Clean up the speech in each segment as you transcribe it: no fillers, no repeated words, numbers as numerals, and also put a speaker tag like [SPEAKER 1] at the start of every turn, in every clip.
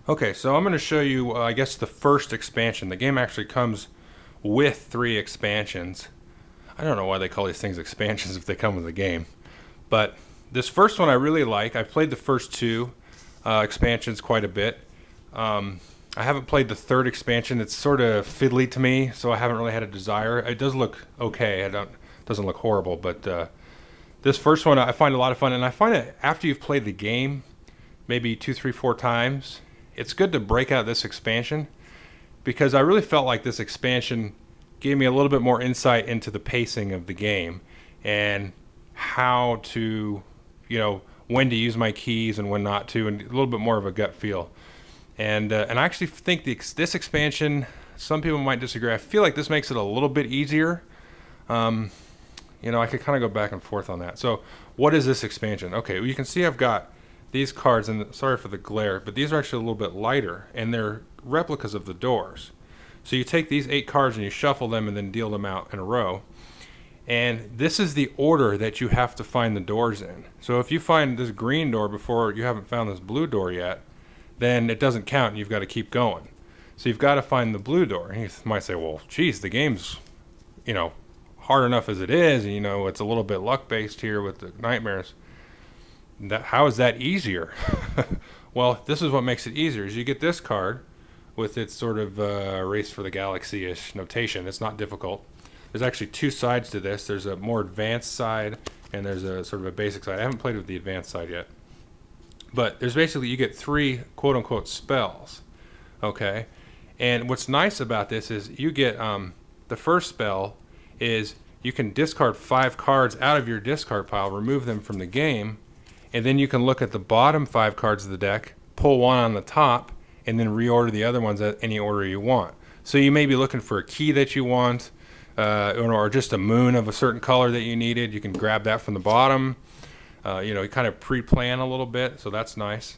[SPEAKER 1] Okay, so I'm going to show you, I guess, the first expansion. The game actually comes with 3 expansions. I don't know why they call these things expansions if they come with the game. But this first one I really like. I've played the first 2 expansions quite a bit. I haven't played the third expansion. It's sort of fiddly to me, so I haven't really had a desire. It does look okay. It doesn't look horrible, but this first one I find a lot of fun. And I find that after you've played the game, maybe 2, 3, 4 times, it's good to break out this expansion because I really felt like this expansion gave me a little bit more insight into the pacing of the game and how to, when to use my keys and when not to, and a little bit more of a gut feel. And I actually think this expansion, some people might disagree. I feel like this makes it a little bit easier. I could kind of go back and forth on that. So, what is this expansion? Okay, well, you can see I've got these cards, and sorry for the glare, but these are actually a little bit lighter, and they're replicas of the doors. So you take these 8 cards and you shuffle them and then deal them out in a row. And this is the order that you have to find the doors in. So if you find this green door before you haven't found this blue door yet, then it doesn't count and you've got to keep going. So you've got to find the blue door. And you might say, well, geez, the game's, hard enough as it is, and it's a little bit luck-based here with the nightmares. How is that easier? Well, this is what makes it easier. Is you get this card with its sort of race for the galaxy-ish notation. It's not difficult. There's actually 2 sides to this. There's a more advanced side and there's a sort of a basic side. I haven't played with the advanced side yet. But there's basically, you get 3 quote-unquote spells. Okay? And what's nice about this is you get, the first spell is you can discard 5 cards out of your discard pile, remove them from the game, and then you can look at the bottom 5 cards of the deck, pull one on the top, and then reorder the other ones at any order you want. So you may be looking for a key that you want, or just a moon of a certain color that you needed. You can grab that from the bottom. You kind of pre-plan a little bit, so that's nice.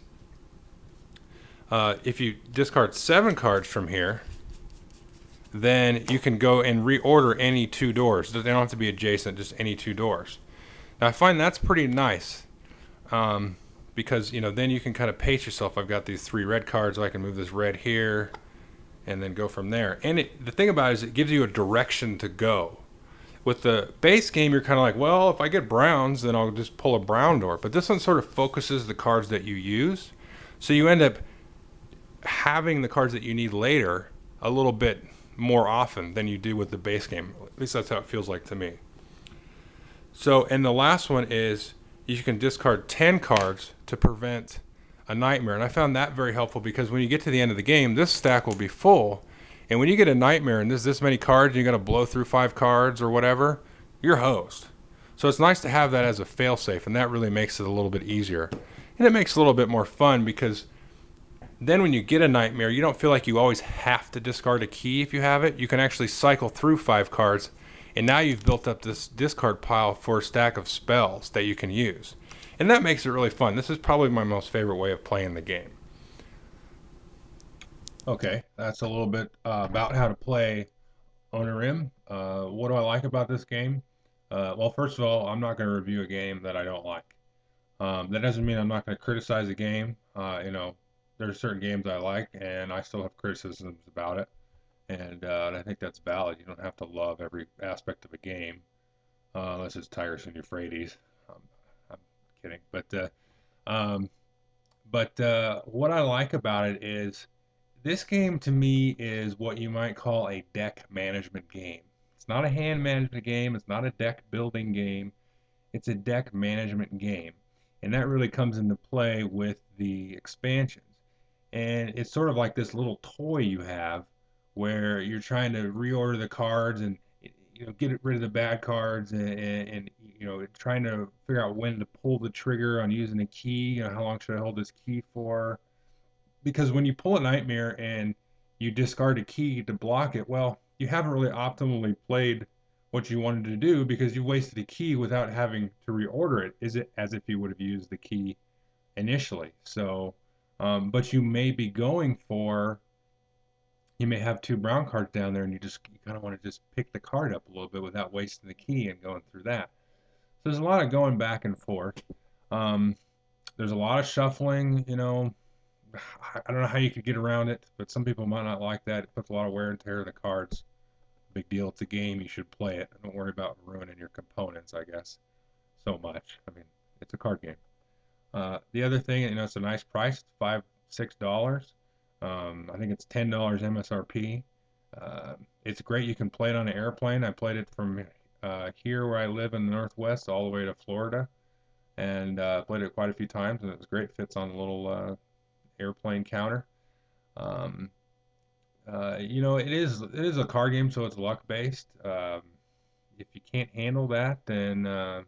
[SPEAKER 1] If you discard 7 cards from here, then you can go and reorder any 2 doors. They don't have to be adjacent, just any 2 doors. Now I find that's pretty nice. Because then you can kind of pace yourself. I've got these 3 red cards, so I can move this red here and then go from there. And the thing about it is it gives you a direction to go. With the base game, you're kind of like, well, if I get browns, then I'll just pull a brown door. But this one sort of focuses the cards that you use, so you end up having the cards that you need later a little bit more often than you do with the base game. At least that's how it feels like to me. So, and the last one is you can discard 10 cards to prevent a nightmare. And I found that very helpful because when you get to the end of the game, this stack will be full. And when you get a nightmare and there's this many cards and you're going to blow through 5 cards or whatever, you're host. So it's nice to have that as a fail-safe, and that really makes it a little bit easier. And it makes it a little bit more fun because then when you get a nightmare, you don't feel like you always have to discard a key if you have it. You can actually cycle through 5 cards, and now you've built up this discard pile for a stack of spells that you can use. And that makes it really fun. This is probably my most favorite way of playing the game. Okay, that's a little bit about how to play Onirim. What do I like about this game? Well, first of all, I'm not going to review a game that I don't like. That doesn't mean I'm not going to criticize a game. There are certain games I like, and I still have criticisms about it. And I think that's valid. You don't have to love every aspect of a game, unless it's Tigris and Euphrates. I'm kidding. But what I like about it is this game to me is what you might call a deck management game. It's not a hand management game. It's not a deck building game. It's a deck management game. And that really comes into play with the expansions. And it's sort of like this little toy you have where you're trying to reorder the cards and get rid of the bad cards and trying to figure out when to pull the trigger on using a key. How long should I hold this key for? Because when you pull a nightmare and you discard a key to block it, well, you haven't really optimally played what you wanted to do because you wasted a key without having to reorder it. Is it as if you would have used the key initially? So, but you may be going for, you may have 2 brown cards down there and you kind of want to just pick the card up a little bit without wasting the key and going through that. So there's a lot of going back and forth. There's a lot of shuffling, I don't know how you could get around it, but some people might not like that. It puts a lot of wear and tear in the cards. Big deal. It's a game. You should play it. Don't worry about ruining your components, I guess, so much. I mean, it's a card game. The other thing, it's a nice price, $5, $6. I think it's $10 MSRP. It's great. You can play it on an airplane. I played it from here where I live in the Northwest all the way to Florida, and played it quite a few times, and it was great. Fits on a little airplane counter. Um, it is a card game, so it's luck based. If you can't handle that, then I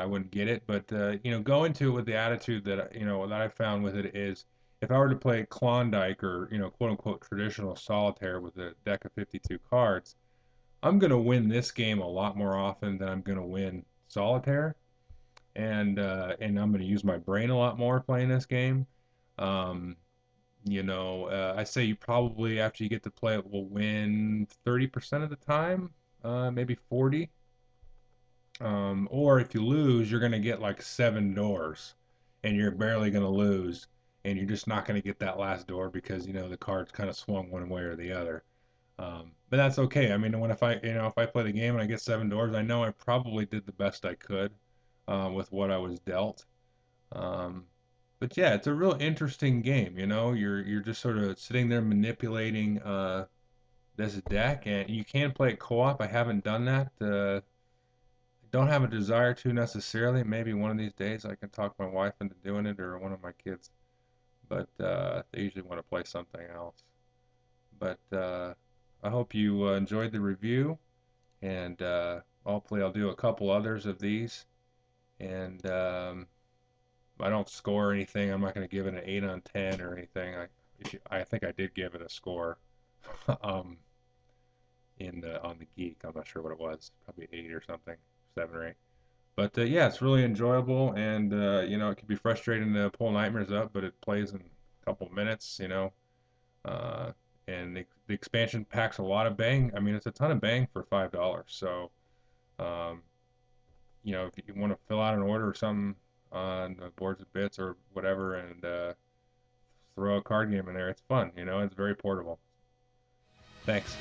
[SPEAKER 1] wouldn't get it. But go into it with the attitude that that I found with it is, if I were to play Klondike or quote unquote traditional solitaire with a deck of 52 cards, I'm gonna win this game a lot more often than I'm gonna win solitaire, and I'm gonna use my brain a lot more playing this game. Um, I say you probably, after you get to play it, will win 30% of the time, maybe 40. Or if you lose, you're going to get like 7 doors, and you're barely going to lose, and you're just not going to get that last door because the card's kind of swung one way or the other. But that's okay. I mean, if I play the game and I get 7 doors, I know I probably did the best I could with what I was dealt. Um, but yeah, it's a real interesting game. You're just sort of sitting there manipulating this deck, and you can play it co-op. I haven't done that. Don't have a desire to necessarily. Maybe one of these days I can talk my wife into doing it, or one of my kids. But they usually want to play something else. But I hope you enjoyed the review, and hopefully I'll do a couple others of these. And I don't score anything. I'm not going to give it an 8 on 10 or anything. I think I did give it a score um, on the Geek. I'm not sure what it was. Probably 8 or something, 7 or 8. But yeah, it's really enjoyable, and it can be frustrating to pull Nightmares up, but it plays in a couple minutes. Uh, and the expansion packs a lot of bang. I mean, it's a ton of bang for $5. So, um, if you want to fill out an order or something on Boards and Bits or whatever, and throw a card game in there, it's fun. It's very portable. Thanks.